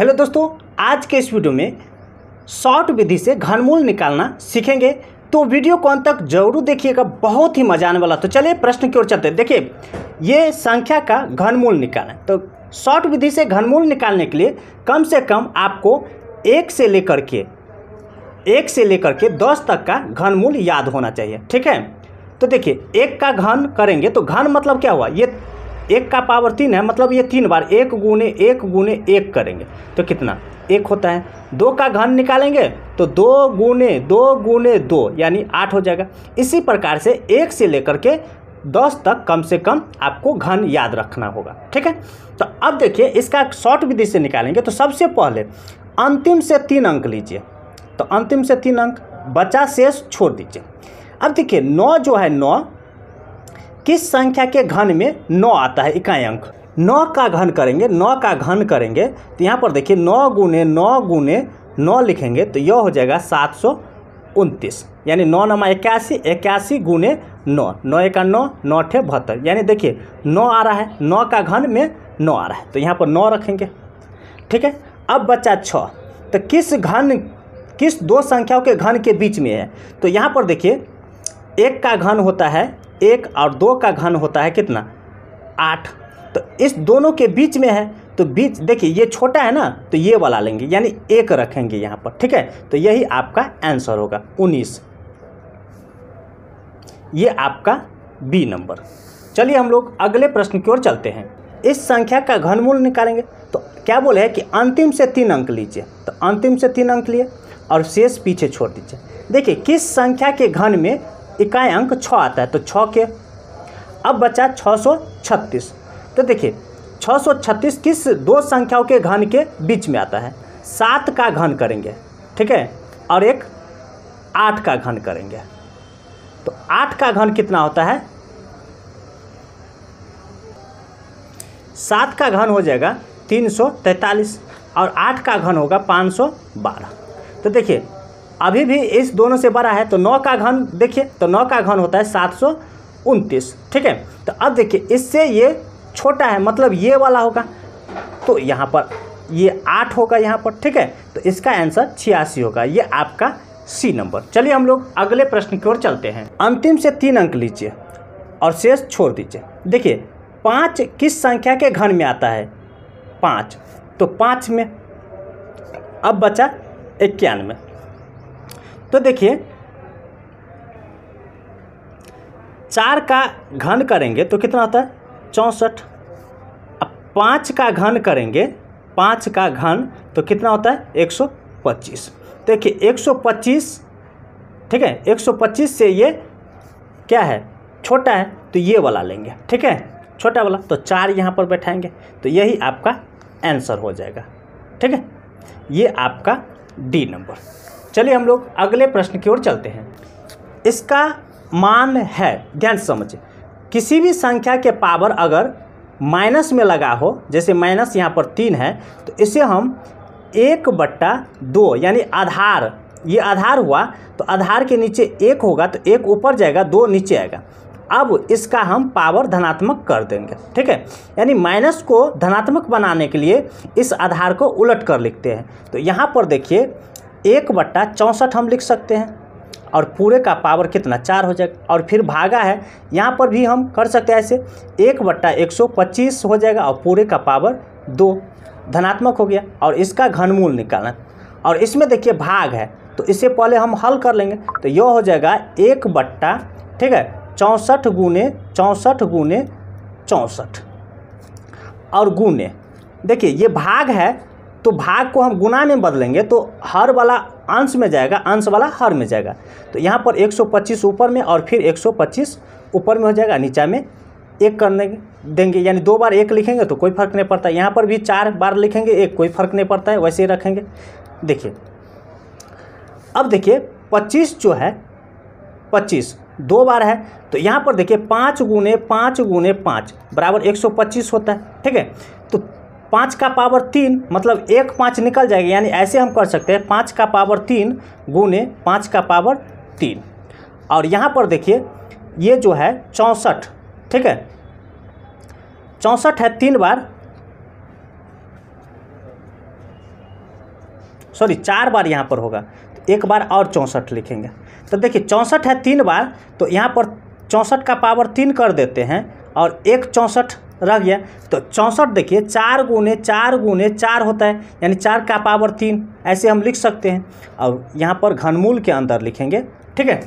Hello दोस्तों, आज के इस वीडियो में शॉर्ट विधि से घनमूल निकालना सीखेंगे। तो वीडियो को अंत तक जरूर देखिएगा, बहुत ही मजा आने वाला। तो चलिए प्रश्न की ओर चलते हैं। देखिए, ये संख्या का घनमूल निकालना है। तो शॉर्ट विधि से घनमूल निकालने के लिए कम से कम आपको 1 से लेकर के 10 तक का घनमूल याद होना चाहिए। ठीक है, तो देखिए 1 का घन करेंगे तो घन मतलब क्या हुआ, ये 1 का पावर 3 है, मतलब ये 3 बार 1 गुने 1 गुने 1 करेंगे तो कितना 1 होता है। 2 का घन निकालेंगे तो 2 गुने 2 यानी 8 हो जाएगा। इसी प्रकार से 1 से लेकर के 10 तक कम से कम आपको घन याद रखना होगा। ठीक है, तो अब देखिए इसका शॉर्ट विधि से निकालेंगे। तो सबसे पहले अंतिम से 3 अंक लीजिए, तो अंतिम से 3 अंक, बचा शेष छोड़ दीजिए। अब देखिए 9 जो है, 9 किस संख्या के घन में 9 आता है, इकाई अंक। 9 का घन करेंगे, 9 का घन करेंगे तो यहाँ पर देखिए 9 गुने 9 लिखेंगे तो यह हो जाएगा 729, यानी 9 नमा 81, 81 गुने 9, 9 एका 9, 9 अठे 72, यानी देखिए 9 आ रहा है, 9 का घन में 9 आ रहा है तो यहाँ पर 9 रखेंगे। ठीक है, अब बचा 6, तो किस 2 संख्याओं के घन के बीच में है। तो यहाँ पर देखिए 1 का घन होता है 1 और 2 का घन होता है कितना 8, तो इस दोनों के बीच में है। तो बीच देखिए ये छोटा है ना, तो ये वाला लेंगे यानी 1 रखेंगे यहाँ पर। ठीक है, तो यही आपका आंसर होगा 19, ये आपका बी नंबर। चलिए हम लोग अगले प्रश्न की ओर चलते हैं। इस संख्या का घनमूल निकालेंगे तो क्या बोले हैं कि अंतिम से 3 अंक लीजिए, तो अंतिम से 3 अंक लिए और शेष पीछे छोड़ दीजिए। देखिए किस संख्या के घन में इकाई अंक 6 आता है, तो 6 के। अब बचा 636, तो देखिए 636 किस 2 संख्याओं के घन के बीच में आता है। 7 का घन करेंगे, ठीक है, और एक 8 का घन करेंगे तो 8 का घन कितना होता है, 7 का घन हो जाएगा 343 और 8 का घन होगा 512। तो देखिए अभी भी इस दोनों से बड़ा है, तो 9 का घन देखिए, तो 9 का घन होता है 729। ठीक है, तो अब देखिए इससे ये छोटा है, मतलब ये वाला होगा, तो यहाँ पर ये 8 होगा यहाँ पर। ठीक है, तो इसका आंसर 86 होगा, ये आपका सी नंबर। चलिए हम लोग अगले प्रश्न की ओर चलते हैं। अंतिम से 3 अंक लीजिए और शेष छोड़ दीजिए। देखिए 5 किस संख्या के घन में आता है, 5, तो 5 में। अब बचा 91, तो देखिए 4 का घन करेंगे तो कितना होता है 64। अब 5 का घन करेंगे, 5 का घन तो कितना होता है 125। देखिए 125, ठीक है, 125 से ये क्या है छोटा है तो ये वाला लेंगे। ठीक है, छोटा वाला, तो 4 यहाँ पर बैठाएंगे तो यही आपका आंसर हो जाएगा। ठीक है, ये आपका डी नंबर। चलिए हम लोग अगले प्रश्न की ओर चलते हैं। इसका मान है, ध्यान से समझिए, किसी भी संख्या के पावर अगर माइनस में लगा हो, जैसे माइनस यहाँ पर 3 है, तो इसे हम 1/2 यानी आधार, ये आधार हुआ तो आधार के नीचे 1 होगा तो 1 ऊपर जाएगा 2 नीचे आएगा। अब इसका हम पावर धनात्मक कर देंगे। ठीक है, यानी माइनस को धनात्मक बनाने के लिए इस आधार को उलट कर लिखते हैं। तो यहाँ पर देखिए 1/64 हम लिख सकते हैं और पूरे का पावर कितना 4 हो जाएगा, और फिर भागा है, यहाँ पर भी हम कर सकते हैं ऐसे 1/125 हो जाएगा और पूरे का पावर 2 धनात्मक हो गया। और इसका घनमूल निकालना, और इसमें देखिए भाग है तो इससे पहले हम हल कर लेंगे, तो यह हो जाएगा 1/64 गुने 64 और गुने, देखिए ये भाग है तो भाग को हम गुना में बदलेंगे तो हर वाला अंश में जाएगा, अंश वाला हर में जाएगा। तो यहाँ पर 125 ऊपर में और फिर 125 ऊपर में हो जाएगा, नीचा में 1 करने देंगे, यानी 2 बार 1 लिखेंगे तो कोई फर्क नहीं पड़ता। यहाँ पर भी 4 बार लिखेंगे 1, कोई फर्क नहीं पड़ता है, वैसे ही रखेंगे। देखिए अब देखिए 25 जो है, 25 2 बार है, तो यहाँ पर देखिए 5 गुने 5 बराबर 125 होता है। ठीक है, तो 5 का पावर 3 मतलब 1 5 निकल जाएगा, यानी ऐसे हम कर सकते हैं 5 का पावर 3 गुने 5 का पावर 3। और यहाँ पर देखिए ये जो है 64, ठीक है, 64 है 3 बार सॉरी 4 बार यहाँ पर होगा, तो एक बार और 64 लिखेंगे। तो देखिए 64 है 3 बार, तो यहाँ पर 64 का पावर 3 कर देते हैं और एक 64 रह गया। तो 64 देखिए 4 गुने 4 गुने 4 होता है, यानी 4 का पावर 3, ऐसे हम लिख सकते हैं। अब यहाँ पर घनमूल के अंदर लिखेंगे, ठीक है।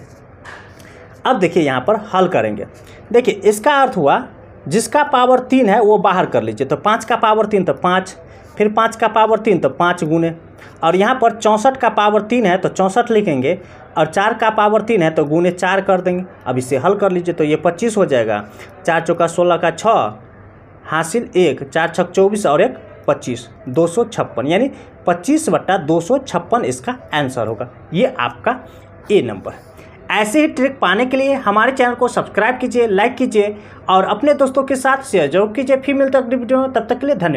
अब देखिए यहाँ पर हल करेंगे। देखिए इसका अर्थ हुआ जिसका पावर 3 है वो बाहर कर लीजिए। तो 5 का पावर 3 तो 5, फिर 5 का पावर 3 तो 5 गुने, और यहाँ पर 64 का पावर 3 है तो 64 लिखेंगे, और 4 का पावर 3 है तो गुने 4 कर देंगे। अब इसे हल कर लीजिए तो ये 25 हो जाएगा। 4 चौका 16 का 6 हासिल 1, 4 छक 24 और 1 25, 256, यानी 25/256 इसका आंसर होगा। ये आपका ए नंबर है। ऐसे ही ट्रिक पाने के लिए हमारे चैनल को सब्सक्राइब कीजिए, लाइक कीजिए और अपने दोस्तों के साथ शेयर जरूर कीजिए। फिर मिलते हैं अगली वीडियो में, तब तक के लिए धन्यवाद।